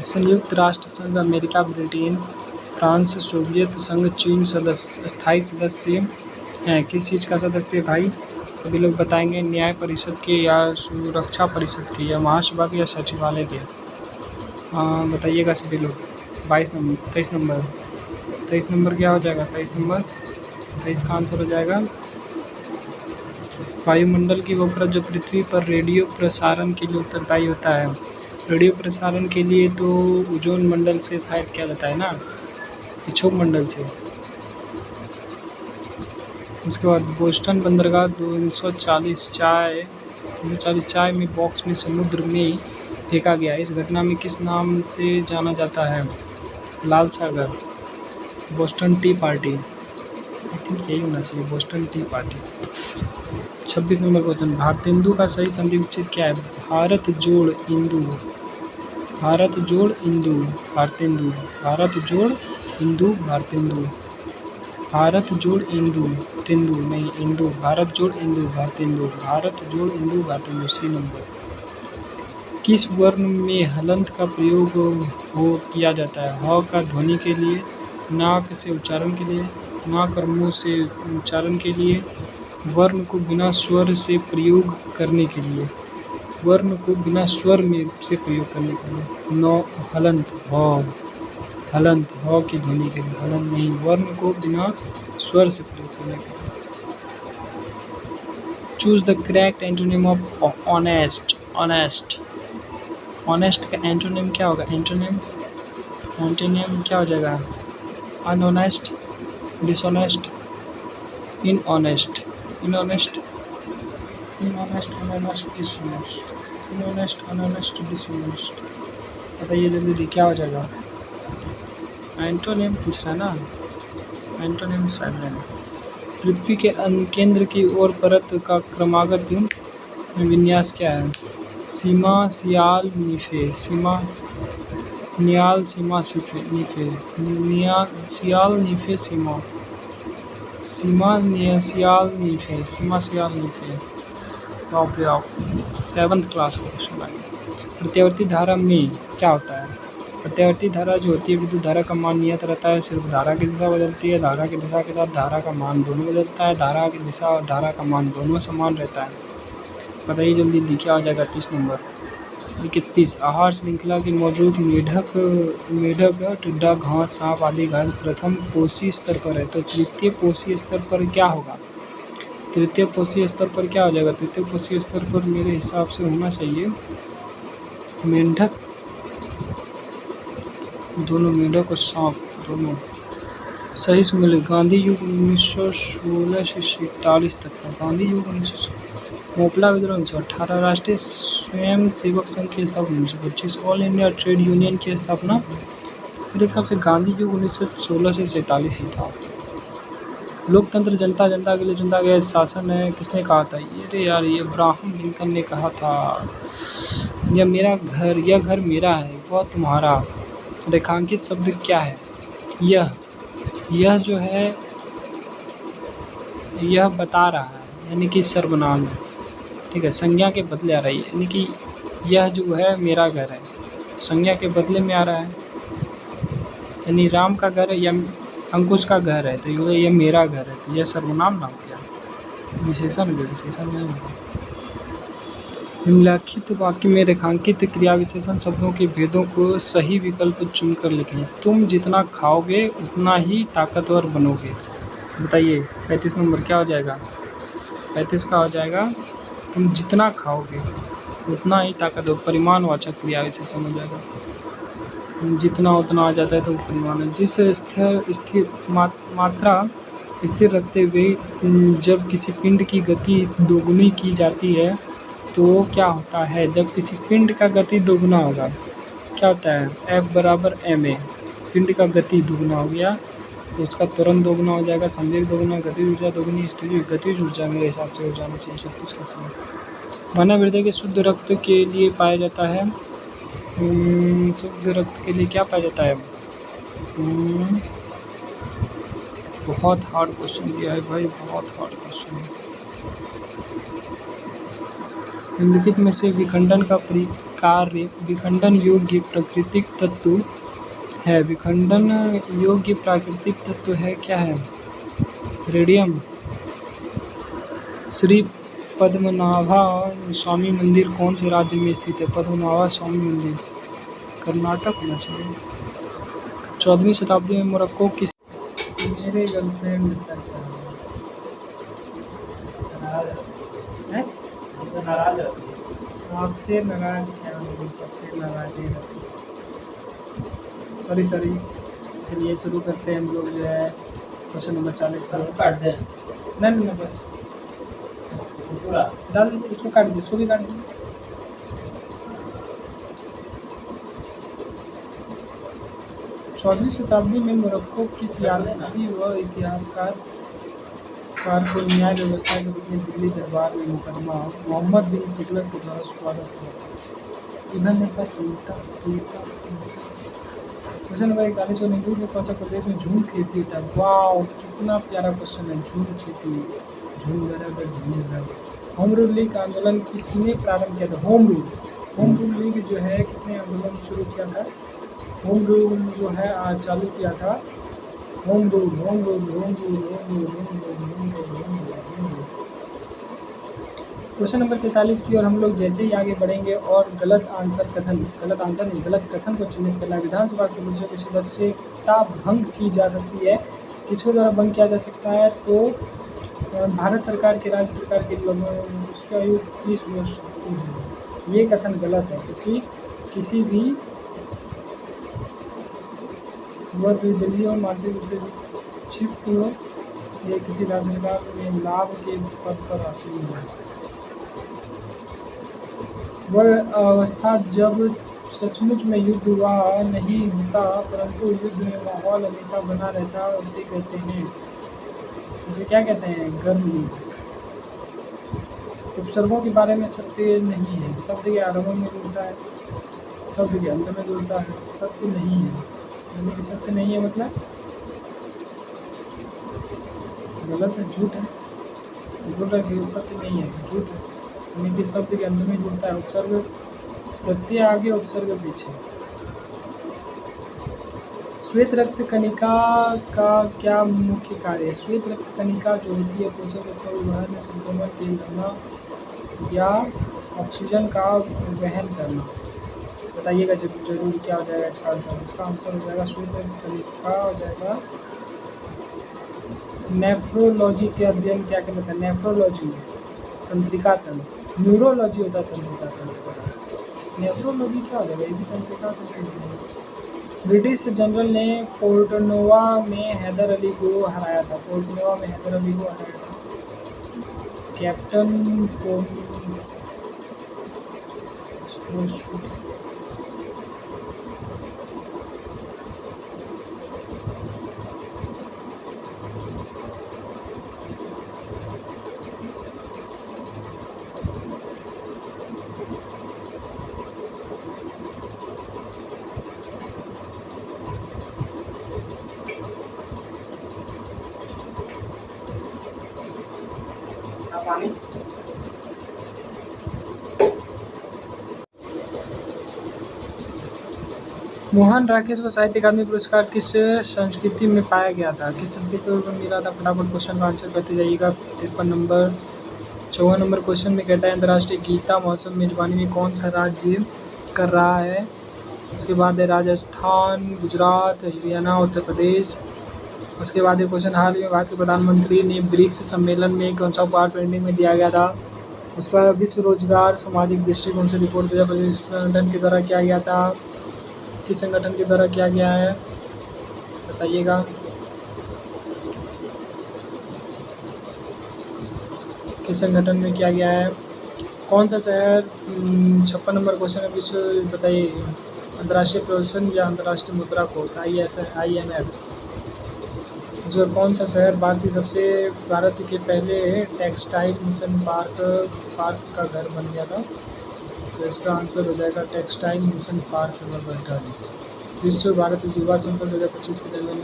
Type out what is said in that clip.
संयुक्त राष्ट्र संघ अमेरिका, ब्रिटेन, फ्रांस, सोवियत संघ, चीन स्थायी सदस्य हैं। किस चीज़ का सदस्य भाई? सभी लोग बताएंगे। न्याय परिषद के या सुरक्षा परिषद के या महासभा के या सचिवालय के? हाँ बताइएगा सभी लोग। 22 नंबर 23 नंबर क्या हो जाएगा? 23 का आंसर हो जाएगा वायुमंडल की वो परत जो पृथ्वी पर रेडियो प्रसारण के लिए उत्तरदायी होता है। रेडियो प्रसारण के लिए तो ओजोन मंडल से शायद किया जाता है ना, क्षोभ मंडल से। उसके बाद बोस्टन बंदरगाह 240 चाय में बॉक्स में समुद्र में फेंका गया। इस घटना में किस नाम से जाना जाता है? लाल सागर, Boston Tea Party. I think यही होना चाहिए, Boston Tea Party. 26 number question, Bharatendu का सही संधि विच्छेद क्या है? भारत जोड़ इंदु, भारत जोड़ इंदु भारतेंदु, भारत जोड़ इंदु भारतेंदु, भारत जोड़ इंदु तेंदु नहीं इंदु, भारत जोड़ इंदु भारतेंदु, भारत जोड़ इंदु भारतेंदु। सी नंबर। किस वर्ण में हलंत का प्रयोग किया जाता है? ह का ध्वनि के लिए, नाक से उच्चारण के लिए, नाक और मुंह से उच्चारण के लिए, वर्ण को बिना स्वर से प्रयोग करने के लिए, वर्ण को बिना स्वर में से प्रयोग करने के लिए। नौ हलंत ह, हलंत ह की ध्वनि के लिए, हलंत नहीं, वर्ण को बिना स्वर से प्रयोग करने के लिए। Choose the correct antonym of honest. Honest, honest का एंटोनिम क्या होगा? एंटोनिम क्या हो जाएगा? अनऑनेस्ट, डिसऑनेस्ट, इनऑनेस्ट, इनऑनेस्ट, इनऑनेस्ट, अनऑनेस्ट, डिसऑनेस्ट, इनऑनेस्ट, अनऑनेस्ट, डिसऑनेस्ट। बताइए जल्दी क्या हो जाएगा? एंटोनिम पूछ रहा है ना, एंटोनिम साइलेंट। पृथ्वी के केंद्र की ओर परत का क्रमागत विन्यास क्या है? सीमा, सियाल, निफे, सीमा, नियाल, सीमा, निफे, सियाल, निफे, सीमा, सीमा, सियाल, निफे, सीमा, सियाल, निफे। टॉप 7th क्लास का क्वेश्चन है। प्रत्यावर्ती धारा में क्या होता है? प्रत्यावर्ती धारा जो होती है, विद्युत धारा का मान नियत रहता है, सिर्फ धारा की दिशा बदलती है। धारा की दिशा के साथ धारा का मान दोनों बदलता है। धारा की दिशा और धारा का मान दोनों समान रहता है। बताइए जल्दी क्या आ जाएगा? 30 नंबर। 31, आहार श्रृंखला की मौजूद मेढक, टिड्डा, घास, सांप आदि घास प्रथम पोषी स्तर पर है, तो तृतीय पोषी स्तर पर क्या होगा? तृतीय पोषी स्तर पर क्या हो जाएगा? तृतीय पोषी स्तर पर मेरे हिसाब से होना चाहिए मेंढक, दोनों मेढक और सांप दोनों। सही से मिले। गांधी युग 1916 से 1941 तक था। गांधी युग 1916। मोपला विद्रोह 1918। राष्ट्रीय स्वयं सेवक संघ की स्थापना 1925। ऑल इंडिया ट्रेड यूनियन की स्थापना मेरे हिसाब से गांधी युग 1916 से 1947 ही था। लोकतंत्र जनता के लिए चुना गया शासन है, किसने कहा था? ये यार ये अब्राहम लिंकन ने कहा था। यह घर मेरा है, वह तुम्हारा। रेखांकित शब्द क्या है? यह जो है यह बता रहा है, यानी कि सर्वनाम है, ठीक है, संज्ञा के बदले आ रही है, यानी कि यह जो है मेरा घर है, संज्ञा के बदले में आ रहा है, यानी राम का घर है या अंकुश का घर है, तो ये मेरा घर है, तो यह सर्वनाम नाम किया, विशेषण नहीं है। निम्नलिखित वाक्य में रेखांकित क्रिया विशेषण शब्दों के भेदों को सही विकल्प चुनकर लिखें। तुम जितना खाओगे उतना ही ताकतवर बनोगे। बताइए 35 नंबर क्या हो जाएगा? 35 का हो जाएगा तुम जितना खाओगे उतना ही ताकतवर, परिमाणवाचक क्रिया विशेषण हो जाएगा। तुम जितना उतना आ जाता है तो परिमाण है। जिस स्थिर मात्रा स्थिर रखते हुए जब किसी पिंड की गति दोगुनी की जाती है तो क्या होता है? जब किसी पिंड का गति दोगुना होगा क्या होता है? F बराबर ma, पिंड का गति दोगुना हो गया तो उसका तुरंत दोगुना हो जाएगा, संवेग दोगुना, गतिज ऊर्जा दोगुनी, स्थिति गतिज ऊर्जा मेरे हिसाब से हो जाना चाहिए 36 का समय। मानव हृदय के शुद्ध रक्त के लिए पाया जाता है, शुद्ध रक्त के लिए क्या पाया जाता है? बहुत हार्ड क्वेश्चन दिया है भाई, बहुत हार्ड क्वेश्चन है। निम्नलिखित में से विखंडन का कार्य विखंडन योग्य प्राकृतिक तत्व है। विखंडन योग्य प्राकृतिक तत्व है क्या है? रेडियम। श्री पद्मनाभा स्वामी मंदिर कौन से राज्य में स्थित है? पद्मनाभा स्वामी मंदिर कर्नाटक होना चाहिए। 14वीं शताब्दी में मोरक्को किस मेरे गर्लफ्रेंड नाराज आपसे नाराज क्या हूँ? सबसे नाराज ही सॉरी। चलिए शुरू करते हैं हम लोग जो है क्वेश्चन नंबर 40 का। काट दें? नहीं बस पूरा डाल दीजिए, उसको काट दीजिए, उसको भी काट दीजिए। चौदहवीं शताब्दी में मोरक्को किस यात्री व इतिहासकार को न्याय व्यवस्था के रूप में दिल्ली दरबार में मुकदमा मोहम्मद बिन तुगलक के द्वारा स्वागत हुआ? क्वेश्चन नंबर 41 और निम्नलिखित में कौन सा प्रदेश में झूम खेती होता है? वाह कितना प्यारा क्वेश्चन है। झूम खेती, झूम होम रूल लीग आंदोलन किसने प्रारंभ किया था? होम रूल लीग जो है किसने आंदोलन शुरू किया था? होम रूल जो है आज चालू किया था। Home rule. क्वेश्चन नंबर 43 की और हम लोग जैसे ही आगे बढ़ेंगे और गलत कथन को चिन्हित करना। विधानसभा सदस्यों की सदस्यता भंग की जा सकती है, किसके द्वारा भंग किया जा सकता है? तो भारत सरकार के, राज्य सरकार के उसकी आयु 30 वर्ष है। ये कथन गलत है क्योंकि किसी भी निर्दलीय और मानसिक रूप से विक्षिप्त या किसी राज्य सरकार में लाभ के पद पर हासिल हुआ है। वह अवस्था जब सचमुच में युद्ध हुआ नहीं होता परंतु युद्ध में माहौल हमेशा बना रहता, उसे कहते हैं, उसे क्या कहते हैं? गर्म युद्ध। उपसर्गों के बारे में सत्य नहीं है। शब्द के आरंभ में जुड़ता है, शब्द के अंत में जुड़ता है। सत्य नहीं है, यानी कि सत्य नहीं है मतलब गलत है, झूठ है। बोल रहा है सत्य नहीं है, झूठ है, यानी कि शब्द के अंत में जुड़ता है। उपसर्ग प्रत्यय आगे, उपसर्ग पीछे। श्वेत रक्त कणिका का क्या मुख्य कार्य है? श्वेत रक्त कणिका जो होती है पोषक तत्वों परिवहन में संक्रमण तेल करना या ऑक्सीजन का वहन करना। बताइएगा जरूर क्या हो जाएगा इसका आंसर? इसका आंसर हो जाएगा श्वेत रक्त कणिका हो जाएगा। नेफ्रोलॉजी के अध्ययन क्या कहलाता है? नेफ्रोलॉजी तंत्रिका तंत्र। न्यूरोलॉजी होता है तंत्रिका तंत्र। नेफ्रोलॉजी क्या हो जाएगा? ये भी तंत्रिका तंत्र। ब्रिटिश जनरल ने पोर्टनोवा में हैदर अली को हराया था। पोर्टनोवा में हैदर अली को हराया था। कैप्टन पानी मोहन राकेश को साहित्य अकादमी पुरस्कार किस संस्कृति में पाया गया था? किस संस्कृति में मिला था? फटाफट क्वेश्चन का आंसर करते जाइएगा। 53 नंबर 54 नंबर क्वेश्चन में कहता है अंतर्राष्ट्रीय गीता महोत्सव मेजबानी में कौन सा राज्य कर रहा है? उसके बाद है राजस्थान, गुजरात, हरियाणा, उत्तर प्रदेश। उसके बाद ये क्वेश्चन हाल ही में भारत के प्रधानमंत्री ने ब्रिक्स सम्मेलन में कौन सा उपहार पेंटिंग में दिया गया था? उसके बाद विश्व रोजगार सामाजिक दृष्टिकोण से रिपोर्ट 2025 संगठन के द्वारा किया गया था। किस संगठन के द्वारा किया गया है बताइएगा। किस संगठन में किया गया है? कौन सा शहर 56 नंबर क्वेश्चन है विश्व बताइए अंतर्राष्ट्रीय प्रदर्शन या अंतर्राष्ट्रीय मुद्रा कोष IMF जो कौन सा शहर भारत के पहले टेक्सटाइल मिशन पार्क का घर बन गया था? तो इसका आंसर हो जाएगा टेक्सटाइल मिशन पार्क का घर। विश्व भारत युवा संसद 2025 के दरमियान